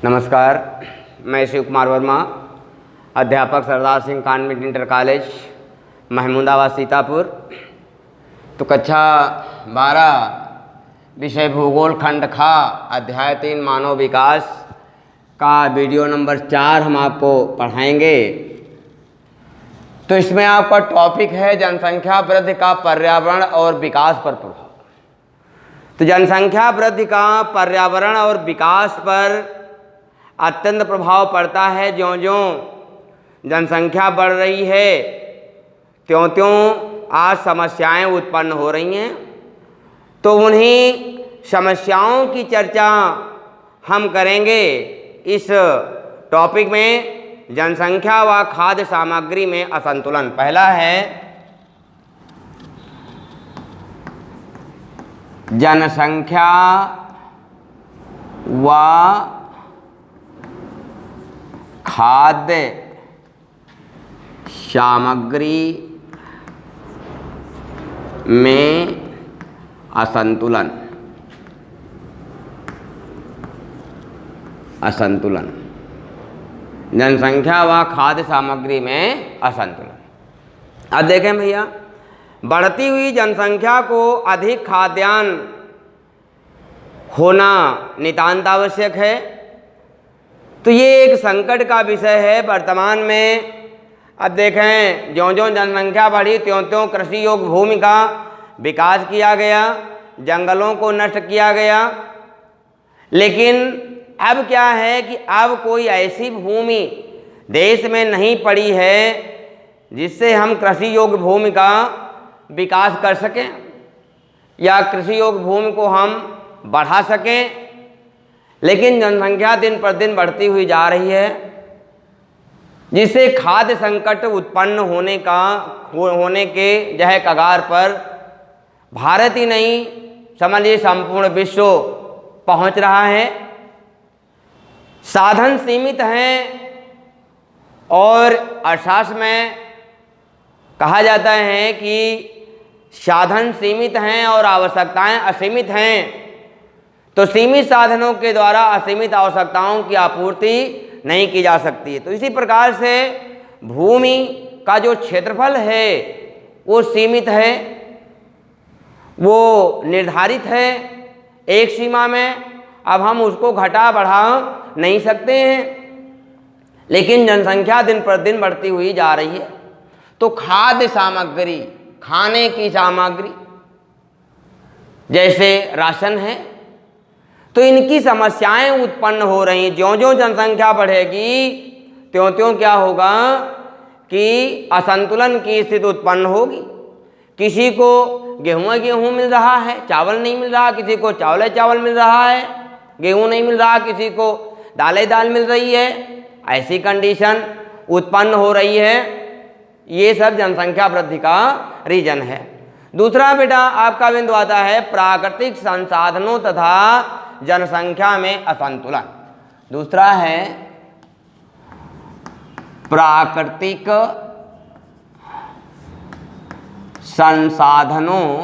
नमस्कार, मैं शिव कुमार वर्मा, अध्यापक Sardar Singh convent inter college Mahmudabad Sitapur. तो कक्षा 12 विषय भूगोल खंड खा अध्याय 3 मानव विकास का वीडियो नंबर 4 हम आपको पढ़ाएंगे। तो इसमें आपका टॉपिक है जनसंख्या वृद्धि का पर्यावरण और विकास पर प्रभाव। तो जनसंख्या वृद्धि का पर्यावरण और विकास पर अत्यंत प्रभाव पड़ता है। ज्यों-ज्यों जनसंख्या बढ़ रही है त्यों-त्यों आज समस्याएं उत्पन्न हो रही हैं। तो उन्हीं समस्याओं की चर्चा हम करेंगे इस टॉपिक में, जनसंख्या व खाद्य सामग्री में असंतुलन। पहला है जनसंख्या व खाद्य सामग्री में असंतुलन। जनसंख्या व खाद्य सामग्री में असंतुलन। अब देखें भैया, बढ़ती हुई जनसंख्या को अधिक खाद्यान्न होना नितांत आवश्यक है। तो ये एक संकट का विषय है वर्तमान में। अब देखें, ज्यों-ज्यों जनसंख्या बढ़ी त्यों-त्यों कृषि योग्य भूमि का विकास किया गया, जंगलों को नष्ट किया गया। लेकिन अब क्या है कि अब कोई ऐसी भूमि देश में नहीं पड़ी है जिससे हम कृषि योग्य भूमि का विकास कर सकें या कृषि योग्य भूमि को हम बढ़ा सकें। लेकिन जनसंख्या दिन पर दिन बढ़ती हुई जा रही है, जिससे खाद्य संकट उत्पन्न होने के जह कगार पर भारत ही नहीं समझिए संपूर्ण विश्व पहुंच रहा है। साधन सीमित हैं और अर्थशास्त्र में कहा जाता है कि साधन सीमित हैं और आवश्यकताएं असीमित हैं। तो सीमित साधनों के द्वारा असीमित आवश्यकताओं की आपूर्ति नहीं की जा सकती है। तो इसी प्रकार से भूमि का जो क्षेत्रफल है वो सीमित है, वो निर्धारित है एक सीमा में। अब हम उसको घटा बढ़ा नहीं सकते हैं। लेकिन जनसंख्या दिन पर दिन बढ़ती हुई जा रही है। तो खाद्य सामग्री, खाने की सामग्री जैसे राशन है, तो इनकी समस्याएं उत्पन्न हो रही हैं। ज्यों-ज्यों जनसंख्या बढ़ेगी त्यों-त्यों क्या होगा कि असंतुलन की स्थिति उत्पन्न होगी। किसी को गेहूं मिल रहा है, चावल नहीं मिल रहा, किसी को चावल मिल रहा है, गेहूं नहीं मिल रहा, किसी को दाल मिल रही है। ऐसी कंडीशन उत्पन्न हो रही है। ये सब जनसंख्या वृद्धि का रीजन है। दूसरा बेटा आपका बिंदु आता है प्राकृतिक संसाधनों तथा जनसंख्या में असंतुलन। दूसरा है प्राकृतिक संसाधनों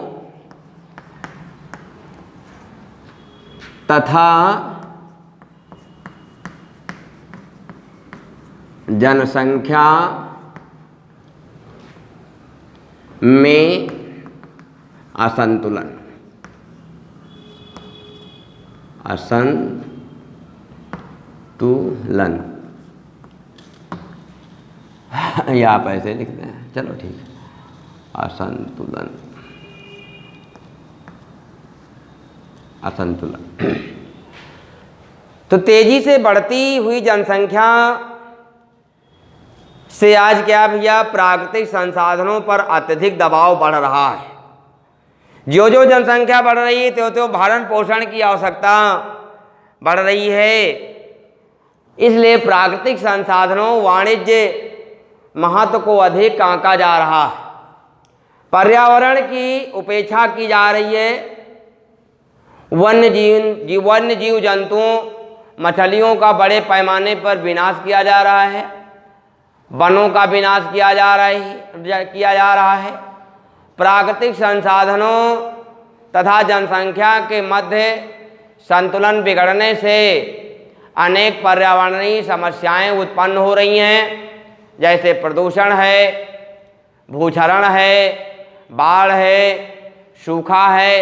तथा जनसंख्या में असंतुलन। या आप ऐसे लिखते हैं, चलो ठीक है, असंतुलन। तो तेजी से बढ़ती हुई जनसंख्या से आज क्या भैया, प्राकृतिक संसाधनों पर अत्यधिक दबाव बढ़ रहा है। जो जनसंख्या बढ़ रही है त्यों भरण पोषण की आवश्यकता बढ़ रही है। इसलिए प्राकृतिक संसाधनों वाणिज्य महत्व को अधिक आंका जा रहा है। पर्यावरण की उपेक्षा की जा रही है। वन्य जीव जंतुओं, मछलियों का बड़े पैमाने पर विनाश किया जा रहा है। वनों का विनाश किया जा रहा है। प्राकृतिक संसाधनों तथा जनसंख्या के मध्य संतुलन बिगड़ने से अनेक पर्यावरणीय समस्याएं उत्पन्न हो रही हैं, जैसे प्रदूषण है, भूक्षरण है, बाढ़ है, सूखा है।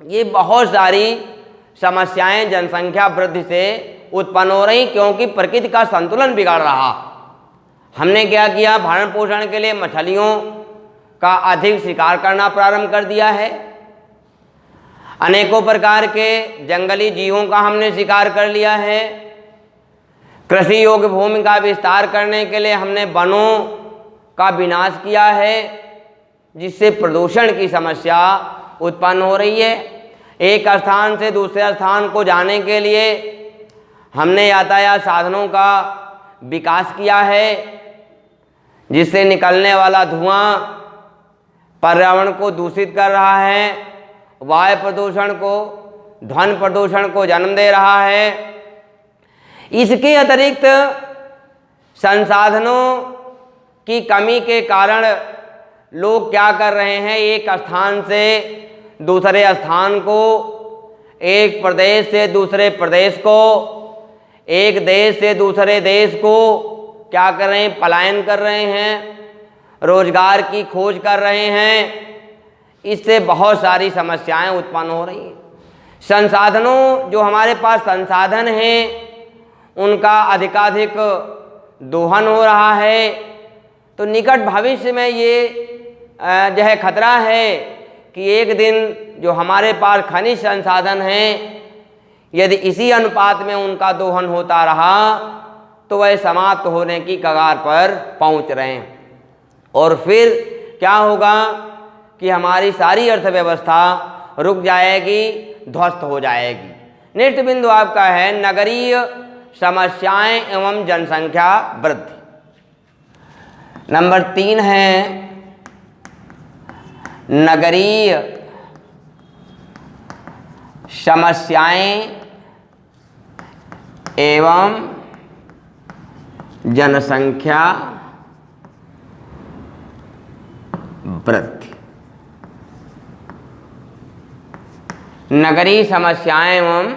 ये बहुत सारी समस्याएं जनसंख्या वृद्धि से उत्पन्न हो रही, क्योंकि प्रकृति का संतुलन बिगड़ रहा। हमने क्या किया, भरण पोषण के लिए मछलियों का अधिक शिकार करना प्रारंभ कर दिया है, अनेकों प्रकार के जंगली जीवों का हमने शिकार कर लिया है, कृषि योग्य भूमि का विस्तार करने के लिए हमने वनों का विनाश किया है, जिससे प्रदूषण की समस्या उत्पन्न हो रही है। एक स्थान से दूसरे स्थान को जाने के लिए हमने यातायात साधनों का विकास किया है, जिससे निकलने वाला धुआं पर्यावरण को दूषित कर रहा है, वायु प्रदूषण को, ध्वनि प्रदूषण को जन्म दे रहा है। इसके अतिरिक्त संसाधनों की कमी के कारण लोग क्या कर रहे हैं, एक स्थान से दूसरे स्थान को, एक प्रदेश से दूसरे प्रदेश को, एक देश से दूसरे देश को क्या कर रहे हैं, पलायन कर रहे हैं, रोजगार की खोज कर रहे हैं। इससे बहुत सारी समस्याएं उत्पन्न हो रही हैं। संसाधनों, जो हमारे पास संसाधन हैं, उनका अधिकाधिक दोहन हो रहा है। तो निकट भविष्य में ये जो है खतरा है कि एक दिन जो हमारे पास खनिज संसाधन हैं, यदि इसी अनुपात में उनका दोहन होता रहा तो वह समाप्त होने की कगार पर पहुंच रहे हैं। और फिर क्या होगा कि हमारी सारी अर्थव्यवस्था रुक जाएगी, ध्वस्त हो जाएगी। नेक्स्ट बिंदु आपका है नगरीय समस्याएं एवं जनसंख्या वृद्धि। नंबर 3 है नगरीय समस्याएं एवं जनसंख्या वृद्धि। नगरीय समस्याएं एवं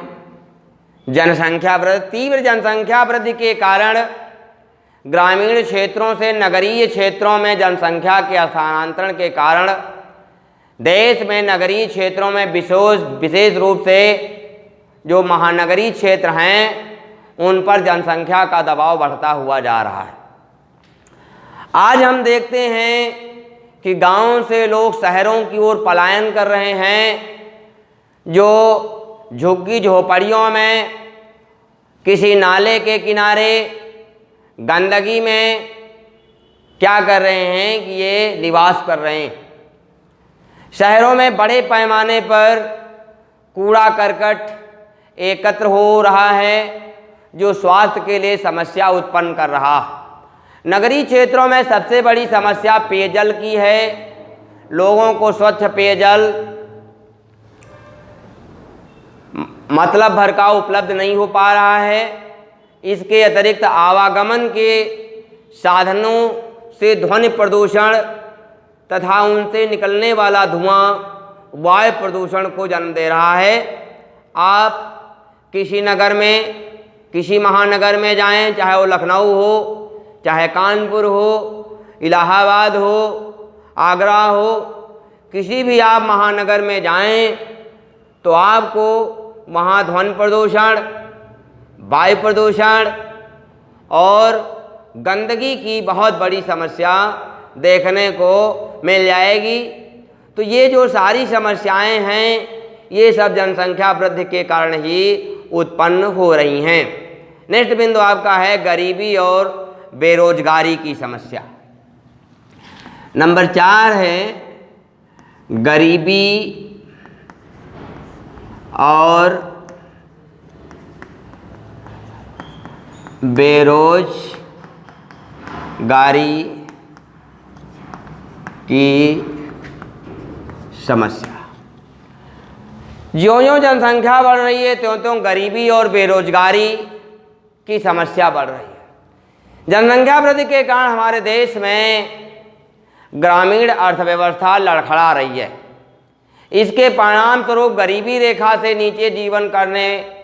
जनसंख्या वृद्धि। तीव्र जनसंख्या वृद्धि के कारण ग्रामीण क्षेत्रों से नगरीय क्षेत्रों में जनसंख्या के स्थानांतरण के कारण देश में नगरीय क्षेत्रों में विशेष रूप से जो महानगरीय क्षेत्र हैं, उन पर जनसंख्या का दबाव बढ़ता हुआ जा रहा है। आज हम देखते हैं कि गांवों से लोग शहरों की ओर पलायन कर रहे हैं, जो झुग्गी झोपड़ियों में, किसी नाले के किनारे, गंदगी में क्या कर रहे हैं कि ये निवास कर रहे हैं। शहरों में बड़े पैमाने पर कूड़ा करकट एकत्र हो रहा है, जो स्वास्थ्य के लिए समस्या उत्पन्न कर रहा। नगरीय क्षेत्रों में सबसे बड़ी समस्या पेयजल की है। लोगों को स्वच्छ पेयजल मतलब भर का उपलब्ध नहीं हो पा रहा है। इसके अतिरिक्त आवागमन के साधनों से ध्वनि प्रदूषण तथा उनसे निकलने वाला धुआं वायु प्रदूषण को जन्म दे रहा है। आप किसी नगर में, किसी महानगर में जाएं, चाहे वो लखनऊ हो, चाहे कानपुर हो, इलाहाबाद हो, आगरा हो, किसी भी आप महानगर में जाएं तो आपको वहाँ ध्वनि प्रदूषण, वायु प्रदूषण और गंदगी की बहुत बड़ी समस्या देखने को मिल जाएगी। तो ये जो सारी समस्याएं हैं, ये सब जनसंख्या वृद्धि के कारण ही उत्पन्न हो रही हैं। नेक्स्ट बिंदु आपका है गरीबी और बेरोजगारी की समस्या। नंबर 4 है गरीबी और बेरोजगारी की समस्या। ज्यों-ज्यों जनसंख्या बढ़ रही है, त्यों-त्यों गरीबी और बेरोजगारी की समस्या बढ़ रही है। जनसंख्या वृद्धि के कारण हमारे देश में ग्रामीण अर्थव्यवस्था लड़खड़ा रही है। इसके परिणाम स्वरूप गरीबी रेखा से नीचे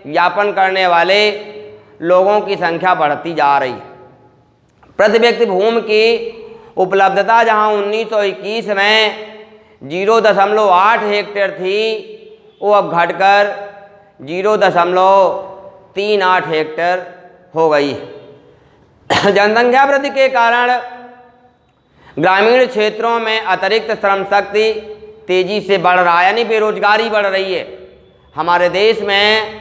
यापन करने वाले लोगों की संख्या बढ़ती जा रही है। प्रति व्यक्ति भूमि की उपलब्धता जहां 1921 में 0.8 हेक्टेयर थी, वो अब घटकर 0.38 हेक्टेयर हो गई है। जनसंख्या वृद्धि के कारण ग्रामीण क्षेत्रों में अतिरिक्त श्रम शक्ति तेजी से बढ़ रहा है, यानी बेरोजगारी बढ़ रही है। हमारे देश में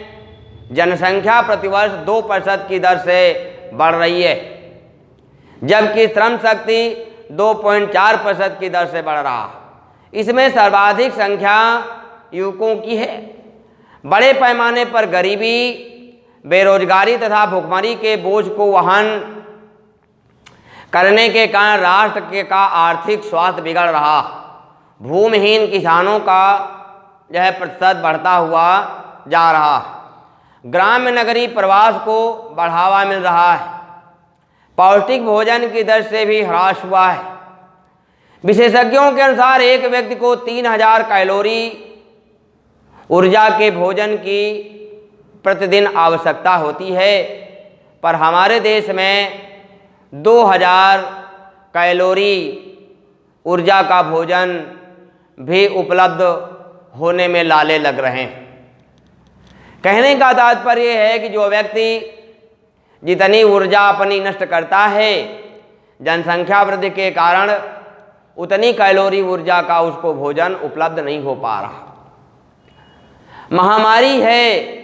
जनसंख्या प्रतिवर्ष 2% की दर से बढ़ रही है, जबकि श्रम शक्ति 2.4% की दर से बढ़ रहा है। इसमें सर्वाधिक संख्या युवकों की है। बड़े पैमाने पर गरीबी, बेरोजगारी तथा भुखमरी के बोझ को वहन करने के कारण राष्ट्र के का आर्थिक स्वास्थ्य बिगड़ रहा। भूमिहीन किसानों का प्रतिशत बढ़ता हुआ जा रहा। ग्राम्य नगरीय प्रवास को बढ़ावा मिल रहा है। पौष्टिक भोजन की दर से भी ह्रास हुआ है। विशेषज्ञों के अनुसार एक व्यक्ति को 3000 कैलोरी ऊर्जा के भोजन की प्रतिदिन आवश्यकता होती है, पर हमारे देश में 2000 कैलोरी ऊर्जा का भोजन भी उपलब्ध होने में लाले लग रहे हैं। कहने का तात्पर्य है कि जो व्यक्ति जितनी ऊर्जा अपनी नष्ट करता है, जनसंख्या वृद्धि के कारण उतनी कैलोरी ऊर्जा का उसको भोजन उपलब्ध नहीं हो पा रहा। महामारी है,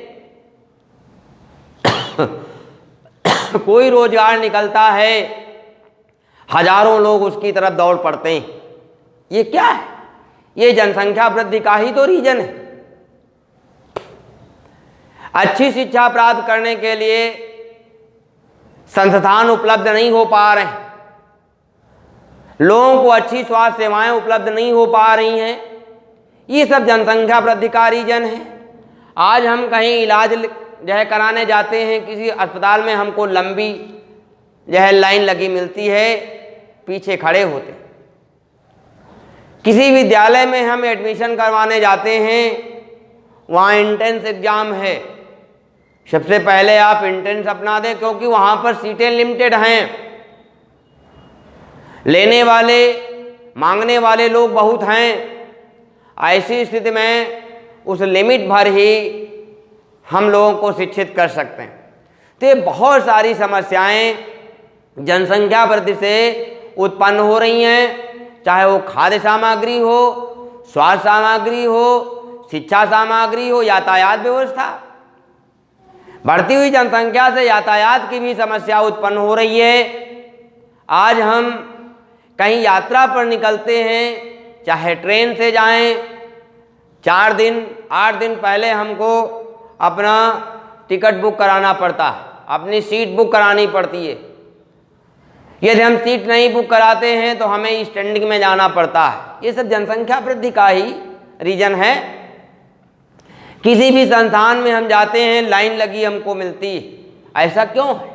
कोई रोजगार निकलता है, हजारों लोग उसकी तरफ दौड़ पड़ते हैं। ये क्या है? ये जनसंख्या वृद्धि का ही तो रीजन है। अच्छी शिक्षा प्राप्त करने के लिए संस्थान उपलब्ध नहीं हो पा रहे हैं, लोगों को अच्छी स्वास्थ्य सेवाएं उपलब्ध नहीं हो पा रही हैं। ये सब जनसंख्या वृद्धि का रीजन है। आज हम कहीं इलाज कराने जाते हैं, किसी अस्पताल में हमको लंबी लाइन लगी मिलती है, पीछे खड़े होते हैं। किसी विद्यालय में हम एडमिशन करवाने जाते हैं, वहाँ एंट्रेंस एग्जाम है। सबसे पहले आप एंट्रेंस अपना दें, क्योंकि वहाँ पर सीटें लिमिटेड हैं। लेने वाले मांगने वाले लोग बहुत हैं। ऐसी स्थिति में उस लिमिट भर ही हम लोगों को शिक्षित कर सकते हैं। तो ये बहुत सारी समस्याएं जनसंख्या वृद्धि से उत्पन्न हो रही हैं, चाहे वो खाद्य सामग्री हो, स्वास्थ्य सामग्री हो, शिक्षा सामग्री हो, यातायात व्यवस्था। बढ़ती हुई जनसंख्या से यातायात की भी समस्या उत्पन्न हो रही है। आज हम कहीं यात्रा पर निकलते हैं, चाहे ट्रेन से जाएं, 4 दिन 8 दिन पहले हमको अपना टिकट बुक कराना पड़ता है, अपनी सीट बुक करानी पड़ती है। यदि हम सीट नहीं बुक कराते हैं तो हमें स्टैंडिंग में जाना पड़ता है। ये सब जनसंख्या वृद्धि का ही रीजन है। किसी भी संस्थान में हम जाते हैं, लाइन लगी हमको मिलती है। ऐसा क्यों है?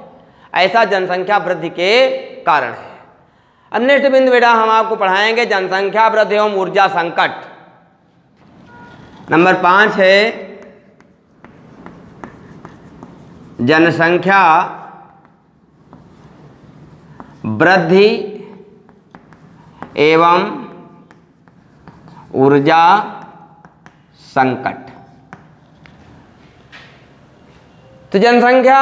ऐसा जनसंख्या वृद्धि के कारण है। अब नेक्स्ट बिंदु बेटा हम आपको पढ़ाएंगे जनसंख्या वृद्धि एवं ऊर्जा संकट। नंबर 5 है जनसंख्या वृद्धि एवं ऊर्जा संकट। तो जनसंख्या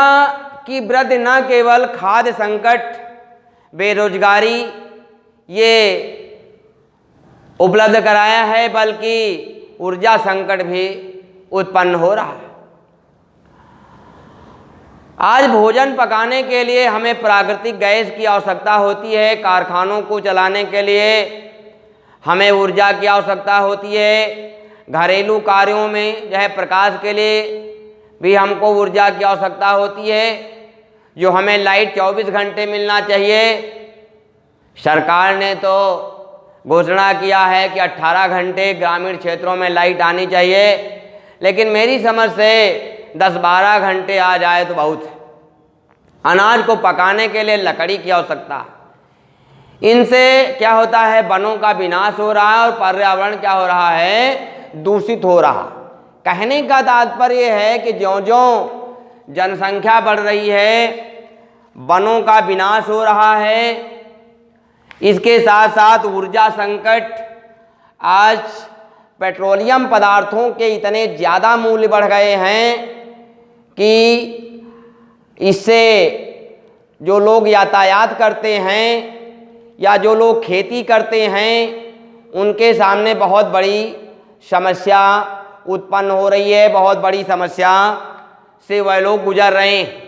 की वृद्धि न केवल खाद्य संकट, बेरोजगारी ये उपलब्ध कराया है, बल्कि ऊर्जा संकट भी उत्पन्न हो रहा है। आज भोजन पकाने के लिए हमें प्राकृतिक गैस की आवश्यकता होती है। कारखानों को चलाने के लिए हमें ऊर्जा की आवश्यकता होती है। घरेलू कार्यों में प्रकाश के लिए भी हमको ऊर्जा की आवश्यकता होती है। जो हमें लाइट 24 घंटे मिलना चाहिए, सरकार ने तो घोषणा किया है कि 18 घंटे ग्रामीण क्षेत्रों में लाइट आनी चाहिए, लेकिन मेरी समझ से 10-12 घंटे आ जाए तो बहुत है। अनाज को पकाने के लिए लकड़ी की आवश्यकता। इनसे क्या होता है? वनों का विनाश हो रहा है और पर्यावरण क्या हो रहा है? दूषित हो रहा। कहने का तात्पर्य है कि ज्यों-ज्यों जनसंख्या बढ़ रही है, वनों का विनाश हो रहा है, इसके साथ साथ ऊर्जा संकट, आज पेट्रोलियम पदार्थों के इतने ज़्यादा मूल्य बढ़ गए हैं कि इससे जो लोग यातायात करते हैं या जो लोग खेती करते हैं उनके सामने बहुत बड़ी समस्या उत्पन्न हो रही है, बहुत बड़ी समस्या से वह लोग गुजर रहे हैं।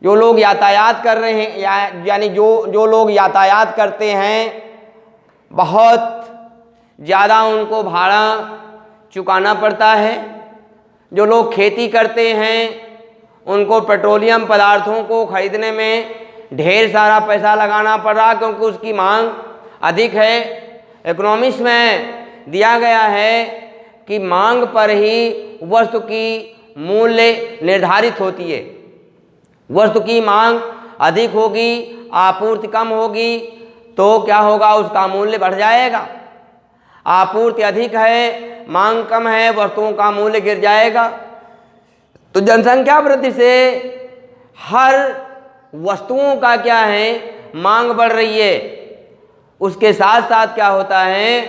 जो लोग यातायात कर रहे हैं यानी जो लोग यातायात करते हैं बहुत ज़्यादा उनको भाड़ा चुकाना पड़ता है। जो लोग खेती करते हैं उनको पेट्रोलियम पदार्थों को खरीदने में ढेर सारा पैसा लगाना पड़ रहा क्योंकि उसकी मांग अधिक है। इकोनॉमिक्स में दिया गया है कि मांग पर ही वस्तु की मूल्य निर्धारित होती है। वस्तु की मांग अधिक होगी, आपूर्ति कम होगी तो क्या होगा, उसका मूल्य बढ़ जाएगा। आपूर्ति अधिक है, मांग कम है, वस्तुओं का मूल्य गिर जाएगा। तो जनसंख्या वृद्धि से हर वस्तुओं का क्या है, मांग बढ़ रही है। उसके साथ साथ क्या होता है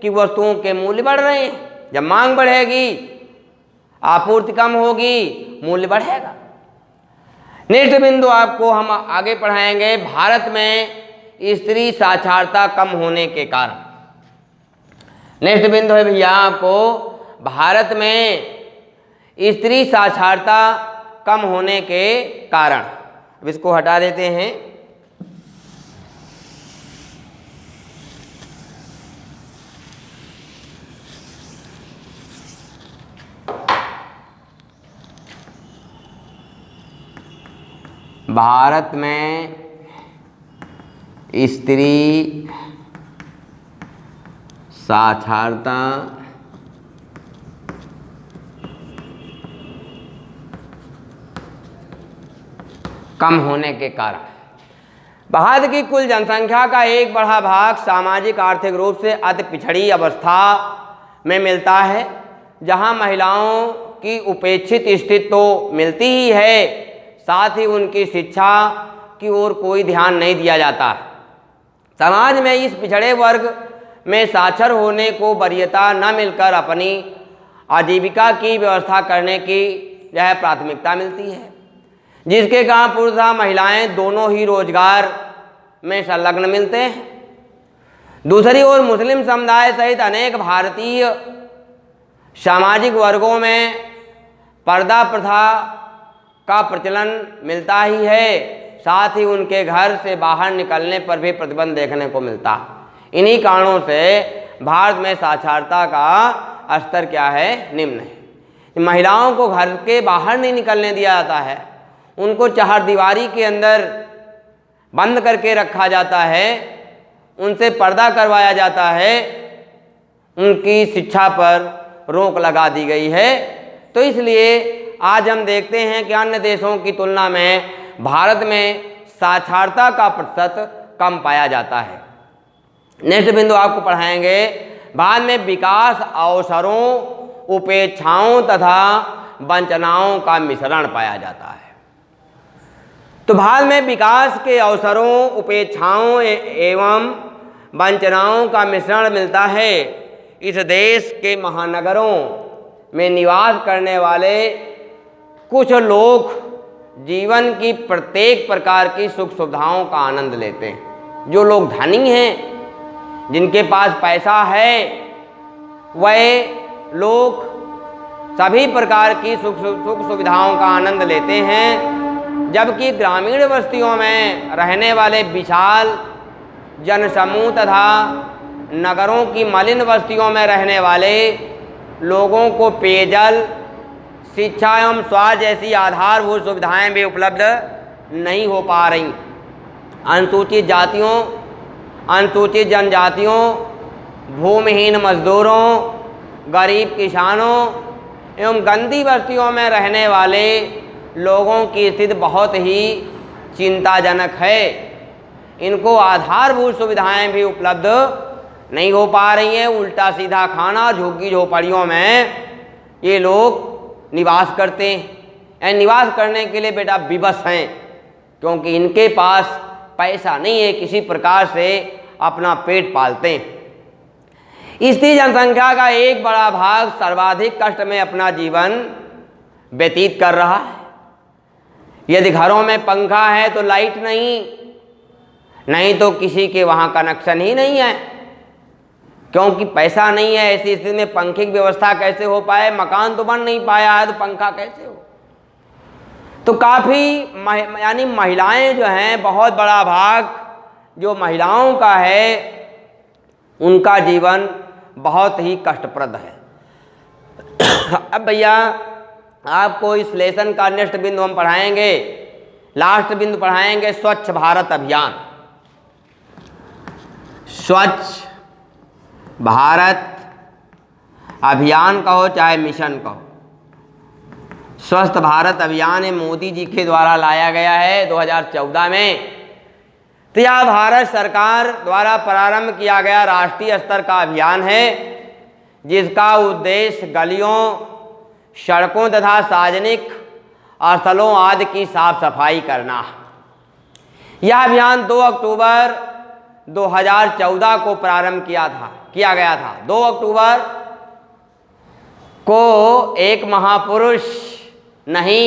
कि वस्तुओं के मूल्य बढ़ रहे हैं। जब मांग बढ़ेगी, आपूर्ति कम होगी, मूल्य बढ़ेगा। नेक्स्ट बिंदु आपको हम आगे पढ़ाएंगे, भारत में स्त्री साक्षरता कम होने के कारण। नेक्स्ट बिंदु है भैया आपको, भारत में स्त्री साक्षरता कम होने के कारण। अब इसको हटा देते हैं। भारत में स्त्री साक्षरता कम होने के कारण। भारत की कुल जनसंख्या का एक बड़ा भाग सामाजिक आर्थिक रूप से अति पिछड़ी अवस्था में मिलता है, जहां महिलाओं की उपेक्षित स्थिति तो मिलती ही है, साथ ही उनकी शिक्षा की ओर कोई ध्यान नहीं दिया जाता। समाज में इस पिछड़े वर्ग में साक्षर होने को वरीयता न मिलकर अपनी आजीविका की व्यवस्था करने की यह प्राथमिकता मिलती है, जिसके कारण पुरुष व महिलाएं दोनों ही रोजगार में संलग्न मिलते हैं। दूसरी ओर मुस्लिम समुदाय सहित अनेक भारतीय सामाजिक वर्गों में पर्दा प्रथा का प्रचलन मिलता ही है, साथ ही उनके घर से बाहर निकलने पर भी प्रतिबंध देखने को मिलता। इन्हीं कारणों से भारत में साक्षरता का स्तर क्या है, निम्न है। महिलाओं को घर के बाहर नहीं निकलने दिया जाता है, उनको चारदीवारी के अंदर बंद करके रखा जाता है, उनसे पर्दा करवाया जाता है, उनकी शिक्षा पर रोक लगा दी गई है। तो इसलिए आज हम देखते हैं कि अन्य देशों की तुलना में भारत में साक्षरता का प्रतिशत कम पाया जाता है। नेक्स्ट बिंदु आपको पढ़ाएंगे, भारत में विकास अवसरों, उपेक्षाओं तथा वंचनाओं का मिश्रण पाया जाता है। तो भारत में विकास के अवसरों, उपेक्षाओं एवं वंचनाओं का मिश्रण मिलता है। इस देश के महानगरों में निवास करने वाले कुछ लोग जीवन की प्रत्येक प्रकार की सुख सुविधाओं का आनंद लेते हैं। जो लोग धनी हैं, जिनके पास पैसा है, वह लोग सभी प्रकार की सुख सुविधाओं का आनंद लेते हैं, जबकि ग्रामीण बस्तियों में रहने वाले विशाल जनसमूह तथा नगरों की मलिन बस्तियों में रहने वाले लोगों को पेयजल, शिक्षा एवं स्वास्थ्य जैसी आधारभूत सुविधाएं भी उपलब्ध नहीं हो पा रही। अनुसूचित जातियों, अनुसूचित जनजातियों, भूमिहीन मजदूरों, गरीब किसानों एवं गंदी बस्तियों में रहने वाले लोगों की स्थिति बहुत ही चिंताजनक है। इनको आधारभूत सुविधाएं भी उपलब्ध नहीं हो पा रही हैं। उल्टा सीधा खाना, झुग्गी झोपड़ियों में ये लोग निवास करते हैं। निवास करने के लिए बेटा विवश हैं, क्योंकि इनके पास पैसा नहीं है, किसी प्रकार से अपना पेट पालते हैं। स्त्री जनसंख्या का एक बड़ा भाग सर्वाधिक कष्ट में अपना जीवन व्यतीत कर रहा है। यदि घरों में पंखा है तो लाइट नहीं तो किसी के वहाँ कनेक्शन ही नहीं है, क्योंकि पैसा नहीं है। ऐसी स्थिति में पंखे की व्यवस्था कैसे हो पाए? मकान तो बन नहीं पाया है तो पंखा कैसे हो? तो काफ़ी यानी महिलाएं जो हैं, बहुत बड़ा भाग जो महिलाओं का है, उनका जीवन बहुत ही कष्टप्रद है। अब भैया आपको इस लेसन का नेक्स्ट बिंदु हम पढ़ाएंगे, लास्ट बिंदु पढ़ाएंगे स्वच्छ भारत अभियान। स्वच्छ भारत अभियान कहो चाहे मिशन कहो, स्वस्थ भारत अभियान ये मोदी जी के द्वारा लाया गया है 2014 में। तो यह भारत सरकार द्वारा प्रारंभ किया गया राष्ट्रीय स्तर का अभियान है, जिसका उद्देश्य गलियों, सड़कों तथा सार्वजनिक स्थलों आदि की साफ सफाई करना। यह अभियान 2 अक्टूबर 2014 को प्रारंभ किया गया था। 2 अक्टूबर को एक महापुरुष नहीं,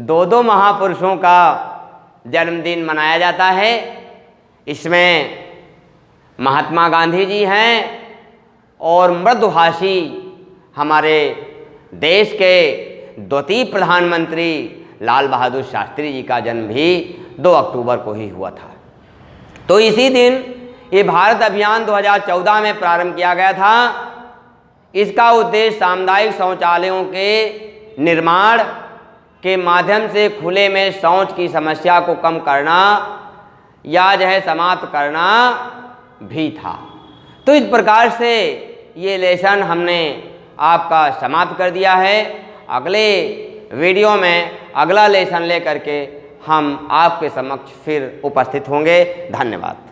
2 महापुरुषों का जन्मदिन मनाया जाता है। इसमें महात्मा गांधी जी हैं और मृदुभाषी हमारे देश के द्वितीय प्रधानमंत्री लाल बहादुर शास्त्री जी का जन्म भी 2 अक्टूबर को ही हुआ था। तो इसी दिन ये भारत अभियान 2014 में प्रारंभ किया गया था। इसका उद्देश्य सामुदायिक शौचालयों के निर्माण के माध्यम से खुले में शौच की समस्या को कम करना या जो है समाप्त करना भी था। तो इस प्रकार से ये लेसन हमने आपका समाप्त कर दिया है। अगले वीडियो में अगला लेसन लेकर के हम आपके समक्ष फिर उपस्थित होंगे। धन्यवाद।